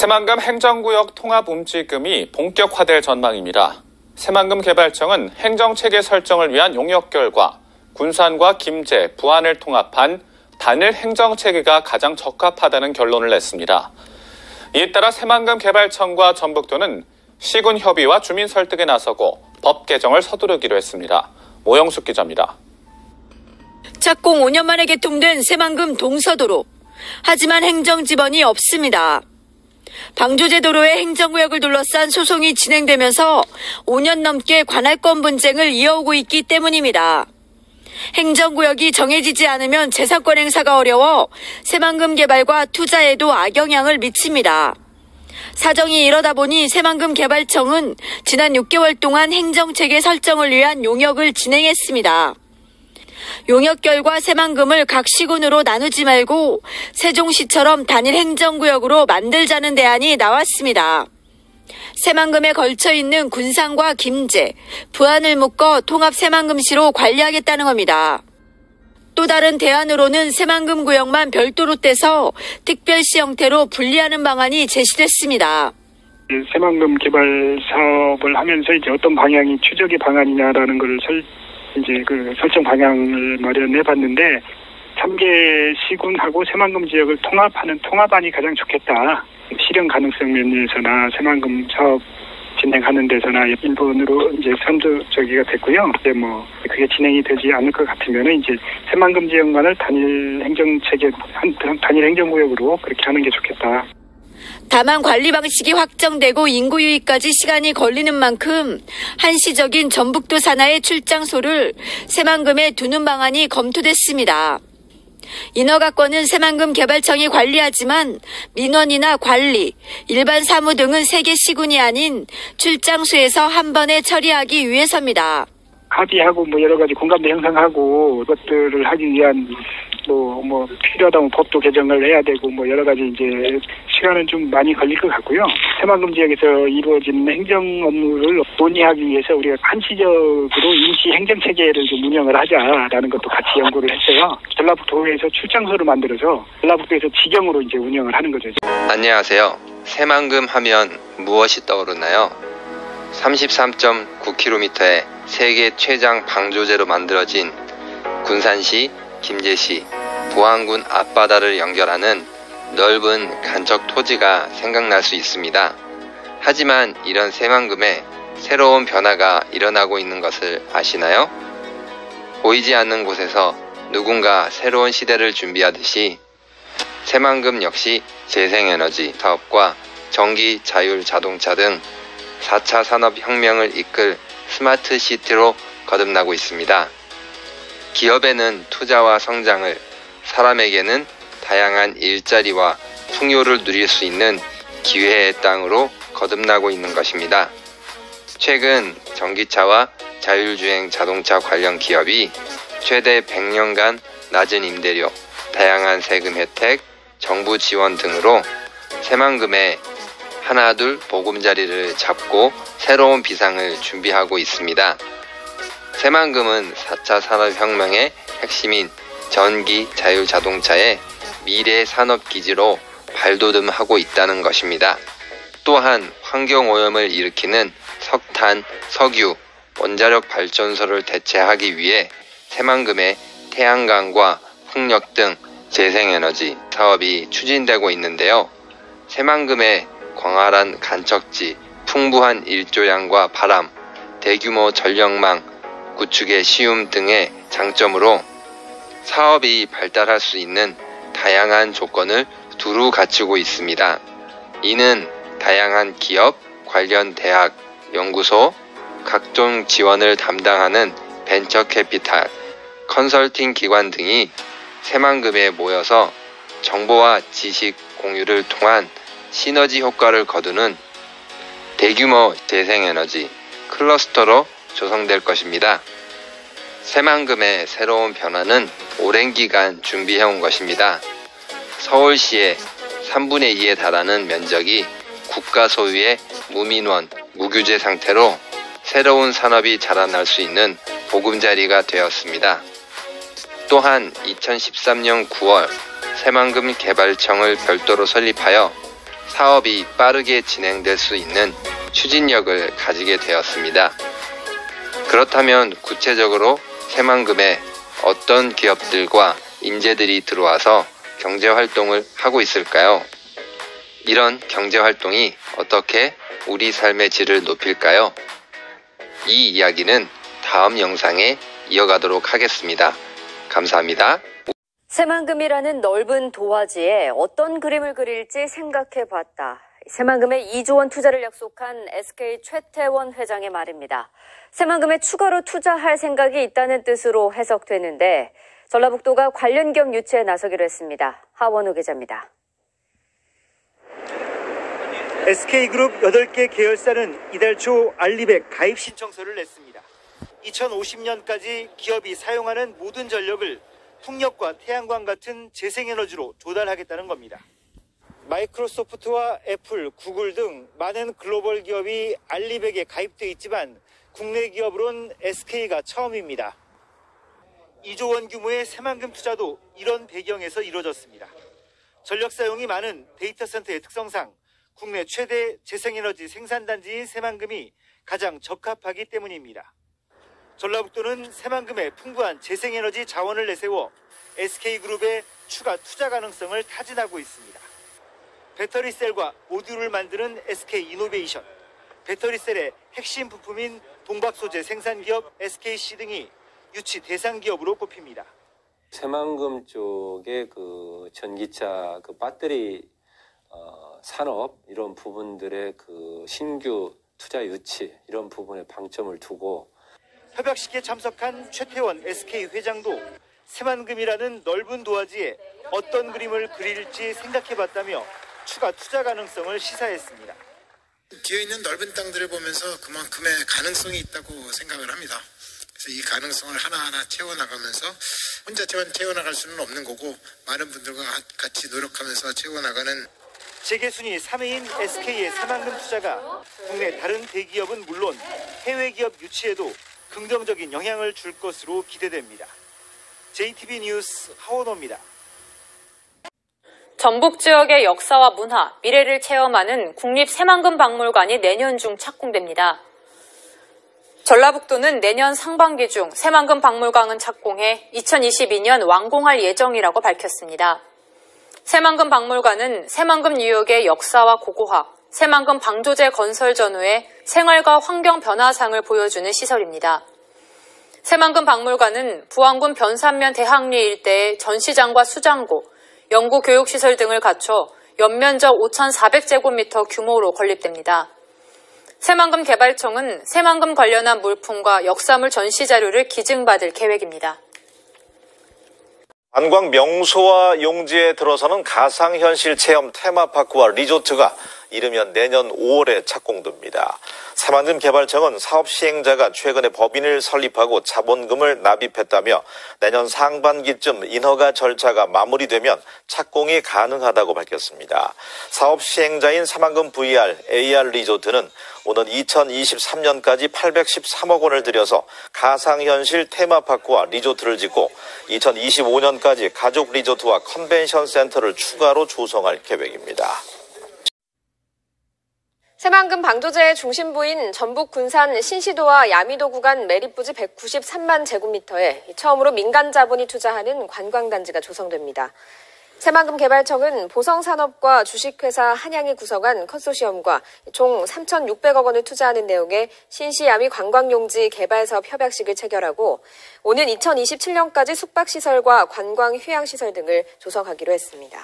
새만금 행정구역 통합 움직임이 본격화될 전망입니다. 새만금 개발청은 행정체계 설정을 위한 용역 결과 군산과 김제, 부안을 통합한 단일 행정체계가 가장 적합하다는 결론을 냈습니다. 이에 따라 새만금 개발청과 전북도는 시군 협의와 주민 설득에 나서고 법 개정을 서두르기로 했습니다. 모영숙 기자입니다. 착공 5년 만에 개통된 새만금 동서도로. 하지만 행정지번이 없습니다. 방조제도로의 행정구역을 둘러싼 소송이 진행되면서 5년 넘게 관할권 분쟁을 이어오고 있기 때문입니다. 행정구역이 정해지지 않으면 재산권 행사가 어려워 새만금 개발과 투자에도 악영향을 미칩니다. 사정이 이러다 보니 새만금 개발청은 지난 6개월 동안 행정체계 설정을 위한 용역을 진행했습니다. 용역 결과 새만금을 각 시군으로 나누지 말고 세종시처럼 단일 행정구역으로 만들자는 대안이 나왔습니다. 새만금에 걸쳐 있는 군산과 김제, 부안을 묶어 통합 새만금시로 관리하겠다는 겁니다. 또 다른 대안으로는 새만금 구역만 별도로 떼서 특별시 형태로 분리하는 방안이 제시됐습니다. 새만금 개발 사업을 하면서 이제 어떤 방향이 최적의 방안이냐라는 걸 설정 방향을 마련해 봤는데 3개 시군하고 새만금 지역을 통합하는 통합안이 가장 좋겠다. 실현 가능성 면에서나 새만금 사업 진행하는 데서나 일본으로 이제 선두적이가 됐고요. 이제 그게 진행이 되지 않을 것 같으면은 이제 새만금 지역만을 단일 행정체계, 단일 행정구역으로 그렇게 하는 게 좋겠다. 다만 관리 방식이 확정되고 인구 유입까지 시간이 걸리는 만큼 한시적인 전북도 산하의 출장소를 새만금에 두는 방안이 검토됐습니다. 인허가권은 새만금 개발청이 관리하지만 민원이나 관리, 일반 사무 등은 3개 시군이 아닌 출장소에서 한 번에 처리하기 위해서입니다. 합의하고 여러 가지 공감대 형성하고 그것들을 하기 위한 필요하다면 법도 개정을 해야 되고 여러 가지 이제 시간은 좀 많이 걸릴 것 같고요. 새만금 지역에서 이루어지는 행정 업무를 논의하기 위해서 우리가 한시적으로 임시 행정체계를 좀 운영을 하자라는 것도 같이 연구를 했어요. 전라북도에서 출장소를 만들어서 전라북도에서 지경으로 이제 운영을 하는 거죠. 안녕하세요. 새만금 하면 무엇이 떠오르나요? 33.9km의 세계 최장 방조제로 만들어진 군산시, 김제시, 부안군 앞바다를 연결하는 넓은 간척 토지가 생각날 수 있습니다. 하지만 이런 새만금에 새로운 변화가 일어나고 있는 것을 아시나요? 보이지 않는 곳에서 누군가 새로운 시대를 준비하듯이 새만금 역시 재생에너지 사업과 전기 자율 자동차 등 4차 산업혁명을 이끌 스마트 시티로 거듭나고 있습니다. 기업에는 투자와 성장을, 사람에게는 다양한 일자리와 풍요를 누릴 수 있는 기회의 땅으로 거듭나고 있는 것입니다. 최근 전기차와 자율주행 자동차 관련 기업이 최대 100년간 낮은 임대료, 다양한 세금 혜택, 정부 지원 등으로 새만금에 하나둘 보금자리를 잡고 새로운 비상을 준비하고 있습니다. 새만금은 4차 산업혁명의 핵심인 전기 자율자동차의 미래 산업기지로 발돋움하고 있다는 것입니다. 또한 환경오염을 일으키는 석탄, 석유, 원자력 발전소를 대체하기 위해 새만금의 태양광과 풍력 등 재생에너지 사업이 추진되고 있는데요. 새만금의 광활한 간척지, 풍부한 일조량과 바람, 대규모 전력망, 구축의 쉬움 등의 장점으로 사업이 발달할 수 있는 다양한 조건을 두루 갖추고 있습니다. 이는 다양한 기업, 관련 대학, 연구소, 각종 지원을 담당하는 벤처캐피탈, 컨설팅 기관 등이 새만금에 모여서 정보와 지식 공유를 통한 시너지 효과를 거두는 대규모 재생에너지 클러스터로 조성될 것입니다. 새만금의 새로운 변화는 오랜 기간 준비해온 것입니다. 서울시의 3분의 2에 달하는 면적이 국가 소유의 무민원, 무규제 상태로 새로운 산업이 자라날 수 있는 보금자리가 되었습니다. 또한 2013년 9월 새만금 개발청을 별도로 설립하여 사업이 빠르게 진행될 수 있는 추진력을 가지게 되었습니다. 그렇다면 구체적으로 새만금에 어떤 기업들과 인재들이 들어와서 경제활동을 하고 있을까요? 이런 경제활동이 어떻게 우리 삶의 질을 높일까요? 이 이야기는 다음 영상에 이어가도록 하겠습니다. 감사합니다. 새만금이라는 넓은 도화지에 어떤 그림을 그릴지 생각해봤다. 새만금에 2조 원 투자를 약속한 SK 최태원 회장의 말입니다. 새만금에 추가로 투자할 생각이 있다는 뜻으로 해석되는데 전라북도가 관련 기업 유치에 나서기로 했습니다. 하원우 기자입니다. SK그룹 8개 계열사는 이달 초 알리백 가입 신청서를 냈습니다. 2050년까지 기업이 사용하는 모든 전력을 풍력과 태양광 같은 재생에너지로 조달하겠다는 겁니다. 마이크로소프트와 애플, 구글 등 많은 글로벌 기업이 알리백에 가입돼 있지만 국내 기업으론 SK가 처음입니다. 2조 원 규모의 새만금 투자도 이런 배경에서 이루어졌습니다. 전력 사용이 많은 데이터 센터의 특성상 국내 최대 재생에너지 생산단지인 새만금이 가장 적합하기 때문입니다. 전라북도는 새만금에 풍부한 재생에너지 자원을 내세워 SK그룹의 추가 투자 가능성을 타진하고 있습니다. 배터리셀과 모듈을 만드는 SK이노베이션, 배터리셀의 핵심 부품인 동박소재 생산기업 SKC 등이 유치 대상 기업으로 꼽힙니다. 새만금 쪽의 그 전기차 그 배터리 산업 이런 부분들의 그 신규 투자 유치 이런 부분에 방점을 두고 협약식에 참석한 최태원 SK 회장도 새만금이라는 넓은 도화지에 어떤 그림을 그릴지 생각해봤다며 추가 투자 가능성을 시사했습니다. 뒤에 있는 넓은 땅들을 보면서 그만큼의 가능성이 있다고 생각을 합니다. 그래서 이 가능성을 하나하나 채워나가면서 혼자 채워나갈 수는 없는 거고 많은 분들과 같이 노력하면서 채워나가는 재계순위 3위인 SK의 새만금 투자가 국내 다른 대기업은 물론 해외 기업 유치에도 긍정적인 영향을 줄 것으로 기대됩니다. JTB 뉴스 하원호입니다. 전북 지역의 역사와 문화, 미래를 체험하는 국립새만금박물관이 내년 중 착공됩니다. 전라북도는 내년 상반기 중 새만금박물관을 착공해 2022년 완공할 예정이라고 밝혔습니다. 새만금박물관은 새만금 뉴욕의 역사와 고고학, 새만금 방조제 건설 전후의 생활과 환경 변화상을 보여주는 시설입니다. 새만금 박물관은 부안군 변산면 대학리 일대의 전시장과 수장고, 연구 교육시설 등을 갖춰 연면적 5,400제곱미터 규모로 건립됩니다. 새만금 개발청은 새만금 관련한 물품과 역사물 전시 자료를 기증받을 계획입니다. 관광 명소와 용지에 들어서는 가상현실 체험 테마파크와 리조트가 이르면 내년 5월에 착공됩니다. 새만금 개발청은 사업 시행자가 최근에 법인을 설립하고 자본금을 납입했다며 내년 상반기쯤 인허가 절차가 마무리되면 착공이 가능하다고 밝혔습니다. 사업 시행자인 새만금 VR, AR 리조트는 오는 2023년까지 813억 원을 들여서 가상현실 테마파크와 리조트를 짓고 2025년까지 가족 리조트와 컨벤션 센터를 추가로 조성할 계획입니다. 새만금 방조제의 중심부인 전북 군산 신시도와 야미도 구간 매립부지 193만 제곱미터에 처음으로 민간 자본이 투자하는 관광단지가 조성됩니다. 새만금 개발청은 보성산업과 주식회사 한양이 구성한 컨소시엄과 총 3,600억 원을 투자하는 내용의 신시야미 관광용지 개발사업 협약식을 체결하고 오는 2027년까지 숙박시설과 관광휴양시설 등을 조성하기로 했습니다.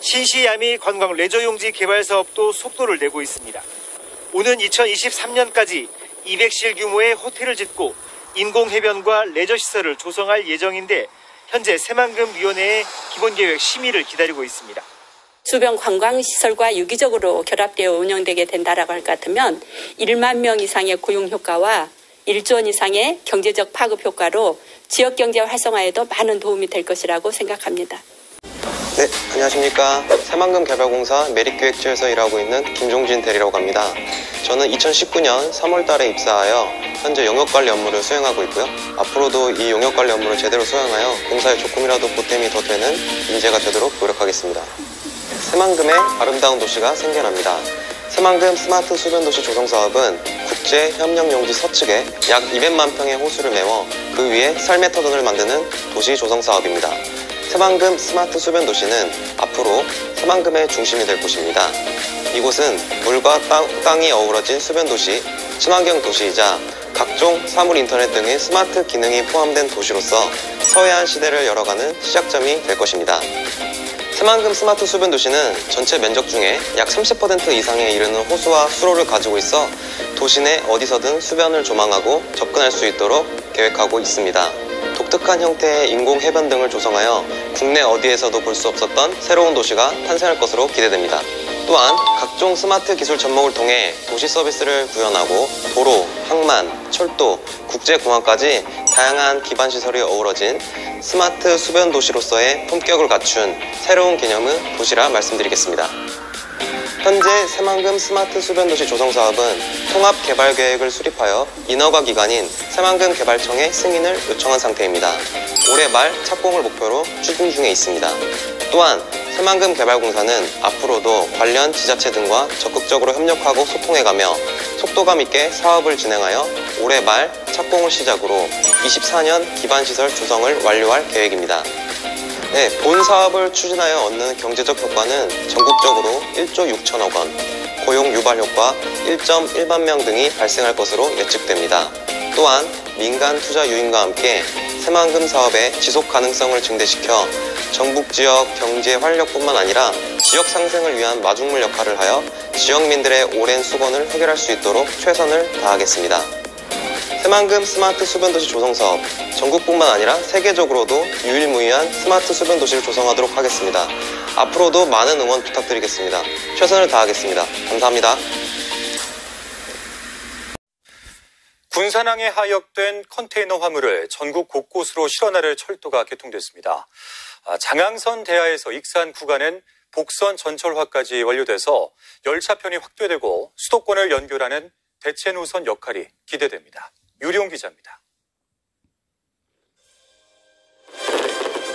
신시야미 관광 레저용지 개발 사업도 속도를 내고 있습니다. 오는 2023년까지 200실 규모의 호텔을 짓고 인공해변과 레저시설을 조성할 예정인데 현재 새만금위원회의 기본계획 심의를 기다리고 있습니다. 주변 관광시설과 유기적으로 결합되어 운영되게 된다라고 할 것 같으면 1만 명 이상의 고용 효과와 1조 원 이상의 경제적 파급 효과로 지역경제 활성화에도 많은 도움이 될 것이라고 생각합니다. 네, 안녕하십니까. 새만금 개발공사 매립기획처에서 일하고 있는 김종진 대리라고 합니다. 저는 2019년 3월 달에 입사하여 현재 용역관리 업무를 수행하고 있고요. 앞으로도 이 용역관리 업무를 제대로 수행하여 공사에 조금이라도 보탬이 더 되는 인재가 되도록 노력하겠습니다. 새만금의 아름다운 도시가 생겨납니다. 새만금 스마트 수변도시 조성사업은 국제협력용지 서측에 약 200만 평의 호수를 메워 그 위에 삶의 터전을 만드는 도시 조성사업입니다. 새만금 스마트 수변도시는 앞으로 새만금의 중심이 될 곳입니다. 이곳은 물과 땅이 어우러진 수변도시, 친환경 도시이자 각종 사물 인터넷 등의 스마트 기능이 포함된 도시로서 서해안 시대를 열어가는 시작점이 될 것입니다. 새만금 스마트 수변도시는 전체 면적 중에 약 30% 이상에 이르는 호수와 수로를 가지고 있어 도시 내 어디서든 수변을 조망하고 접근할 수 있도록 계획하고 있습니다. 독특한 형태의 인공 해변 등을 조성하여 국내 어디에서도 볼 수 없었던 새로운 도시가 탄생할 것으로 기대됩니다. 또한 각종 스마트 기술 접목을 통해 도시 서비스를 구현하고 도로, 항만, 철도, 국제공항까지 다양한 기반 시설이 어우러진 스마트 수변 도시로서의 품격을 갖춘 새로운 개념의 도시라 말씀드리겠습니다. 현재 새만금 스마트 수변도시 조성사업은 통합개발계획을 수립하여 인허가 기관인 새만금 개발청에 승인을 요청한 상태입니다. 올해 말 착공을 목표로 추진 중에 있습니다. 또한 새만금 개발공사는 앞으로도 관련 지자체 등과 적극적으로 협력하고 소통해가며 속도감 있게 사업을 진행하여 올해 말 착공을 시작으로 24년 기반시설 조성을 완료할 계획입니다. 본 사업을 추진하여 얻는 경제적 효과는 전국적으로 1조 6천억 원, 고용 유발 효과 1.1만 명 등이 발생할 것으로 예측됩니다. 또한 민간 투자 유인과 함께 새만금 사업의 지속 가능성을 증대시켜 전북 지역 경제 활력뿐만 아니라 지역 상생을 위한 마중물 역할을 하여 지역민들의 오랜 수건을 해결할 수 있도록 최선을 다하겠습니다. 새만금 스마트 수변도시 조성사업, 전국뿐만 아니라 세계적으로도 유일무이한 스마트 수변도시를 조성하도록 하겠습니다. 앞으로도 많은 응원 부탁드리겠습니다. 최선을 다하겠습니다. 감사합니다. 군산항에 하역된 컨테이너 화물을 전국 곳곳으로 실어나를 철도가 개통됐습니다. 장항선 대하에서 익산 구간은 복선 전철화까지 완료돼서 열차편이 확대되고 수도권을 연결하는 대체 노선 역할이 기대됩니다. 유리용 기자입니다.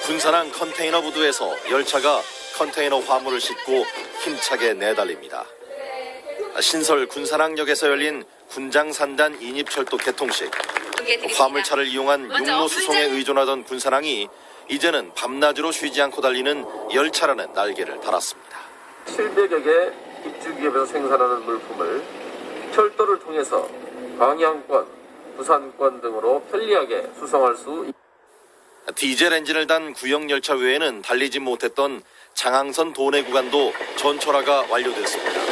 군산항 컨테이너 부두에서 열차가 컨테이너 화물을 싣고 힘차게 내달립니다. 신설 군산항역에서 열린 군장산단 인입철도 개통식. 화물차를 이용한 육로 수송에 의존하던 군산항이 이제는 밤낮으로 쉬지 않고 달리는 열차라는 날개를 달았습니다. 700여 개 입주기업에서 생산하는 물품을 철도를 통해서 광양권, 부산권 등으로 편리하게 수송할 수 있습니다. 디젤 엔진을 단 구역열차 외에는 달리지 못했던 장항선 도내 구간도 전철화가 완료됐습니다.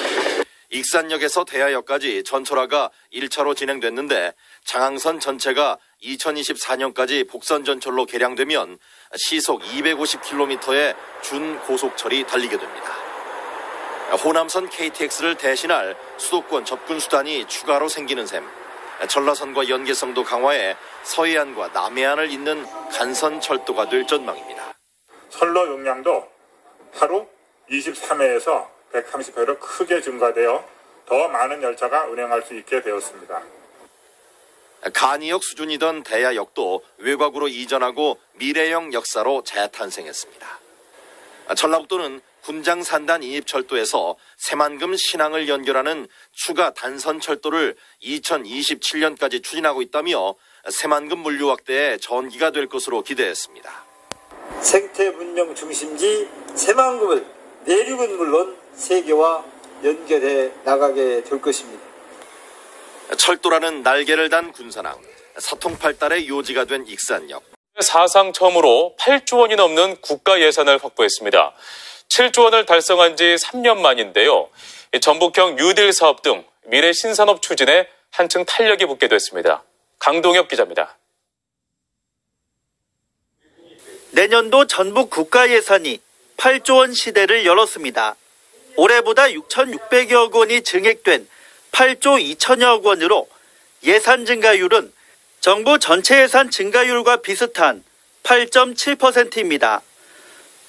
익산역에서 대하역까지 전철화가 1차로 진행됐는데 장항선 전체가 2024년까지 복선전철로 개량되면 시속 250km의 준고속철이 달리게 됩니다. 호남선 KTX를 대신할 수도권 접근 수단이 추가로 생기는 셈. 전라선과 연계성도 강화해 서해안과 남해안을 잇는 간선 철도가 될 전망입니다. 선로 용량도 하루 23회에서 130회로 크게 증가되어 더 많은 열차가 운행할 수 있게 되었습니다. 간이역 수준이던 대하역도 외곽으로 이전하고 미래형 역사로 재탄생했습니다. 전라북도는 군장산단 인입철도에서 새만금 신항을 연결하는 추가 단선철도를 2027년까지 추진하고 있다며 새만금 물류 확대의 전기가 될 것으로 기대했습니다. 생태 문명 중심지 새만금을 내륙은 물론 세계와 연결해 나가게 될 것입니다. 철도라는 날개를 단 군산항, 사통팔달의 요지가 된 익산역. 사상 처음으로 8조 원이 넘는 국가 예산을 확보했습니다. 7조 원을 달성한 지 3년 만인데요. 전북형 뉴딜 사업 등 미래 신산업 추진에 한층 탄력이 붙게 됐습니다. 강동혁 기자입니다. 내년도 전북 국가 예산이 8조 원 시대를 열었습니다. 올해보다 6,600여 원이 증액된 8조 2천여억 원으로 예산 증가율은 정부 전체 예산 증가율과 비슷한 8.7%입니다.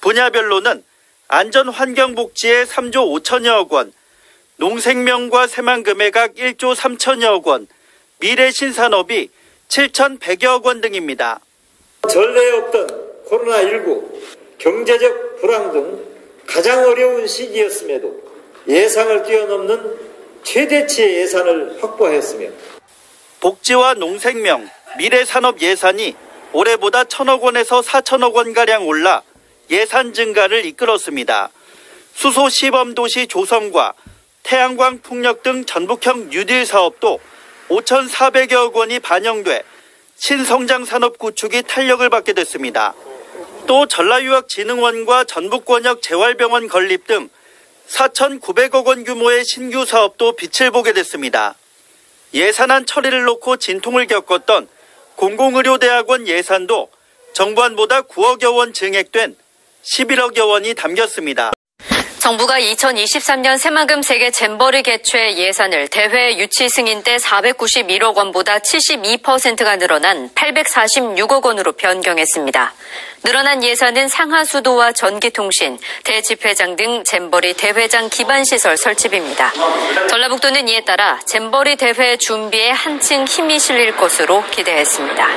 분야별로는 안전환경복지에 3조 5천여억 원, 농생명과 새만금에 각 1조 3천여억 원, 미래신산업이 7,100여억 원 등입니다. 전례 없던 코로나19, 경제적 불황 등 가장 어려운 시기였음에도 예상을 뛰어넘는 최대치의 예산을 확보하였으며 복지와 농생명, 미래산업 예산이 올해보다 1,000억 원에서 4,000억 원가량 올라 예산 증가를 이끌었습니다. 수소 시범도시 조성과 태양광 풍력 등 전북형 뉴딜 사업도 5,400여억 원이 반영돼 신성장 산업 구축이 탄력을 받게 됐습니다. 또 전라유학진흥원과 전북권역 재활병원 건립 등 4,900억 원 규모의 신규 사업도 빛을 보게 됐습니다. 예산안 처리를 놓고 진통을 겪었던 공공의료대학원 예산도 정부안보다 9억여 원 증액된 11억여 원이 담겼습니다. 정부가 2023년 새만금 세계 잼버리 개최 예산을 대회 유치 승인 때 491억 원보다 72%가 늘어난 846억 원으로 변경했습니다. 늘어난 예산은 상하수도와 전기통신, 대집회장 등 잼버리 대회장 기반시설 설치비입니다. 전라북도는 이에 따라 잼버리 대회 준비에 한층 힘이 실릴 것으로 기대했습니다.